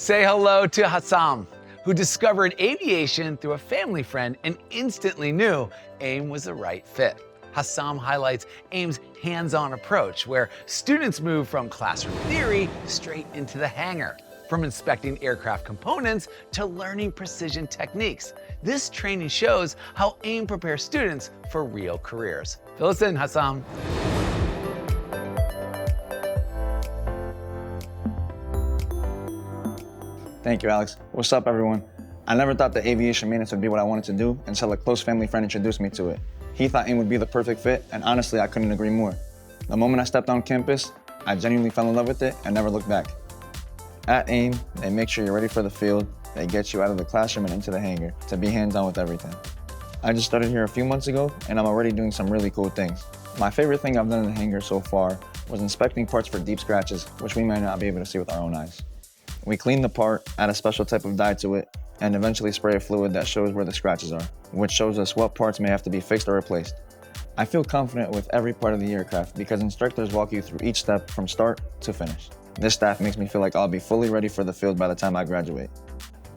Say hello to Hassam, who discovered aviation through a family friend and instantly knew AIM was the right fit. Hassam highlights AIM's hands-on approach, where students move from classroom theory straight into the hangar, from inspecting aircraft components to learning precision techniques. This training shows how AIM prepares students for real careers. Fill us in, Hassam. Thank you, Alex. What's up, everyone? I never thought that aviation maintenance would be what I wanted to do until a close family friend introduced me to it. He thought AIM would be the perfect fit, and honestly, I couldn't agree more. The moment I stepped on campus, I genuinely fell in love with it and never looked back. At AIM, they make sure you're ready for the field. They get you out of the classroom and into the hangar to be hands-on with everything. I just started here a few months ago, and I'm already doing some really cool things. My favorite thing I've done in the hangar so far was inspecting parts for deep scratches, which we may not be able to see with our own eyes. We clean the part, add a special type of dye to it, and eventually spray a fluid that shows where the scratches are, which shows us what parts may have to be fixed or replaced. I feel confident with every part of the aircraft because instructors walk you through each step from start to finish. This staff makes me feel like I'll be fully ready for the field by the time I graduate.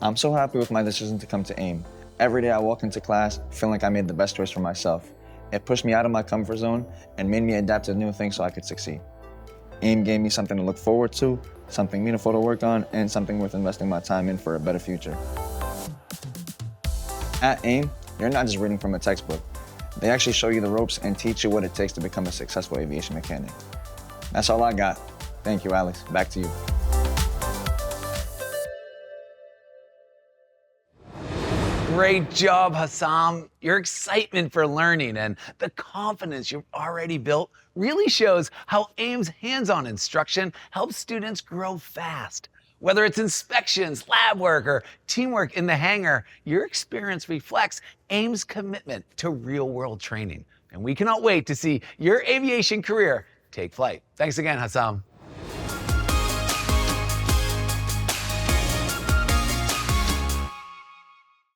I'm so happy with my decision to come to AIM. Every day I walk into class feeling like I made the best choice for myself. It pushed me out of my comfort zone and made me adapt to new things so I could succeed. AIM gave me something to look forward to, something meaningful to work on, and something worth investing my time in for a better future. At AIM, you're not just reading from a textbook. They actually show you the ropes and teach you what it takes to become a successful aviation mechanic. That's all I got. Thank you, Alex. Back to you. Great job, Hassam. Your excitement for learning and the confidence you've already built really shows how AIM's hands-on instruction helps students grow fast. Whether it's inspections, lab work, or teamwork in the hangar, your experience reflects AIM's commitment to real-world training. And we cannot wait to see your aviation career take flight. Thanks again, Hassam.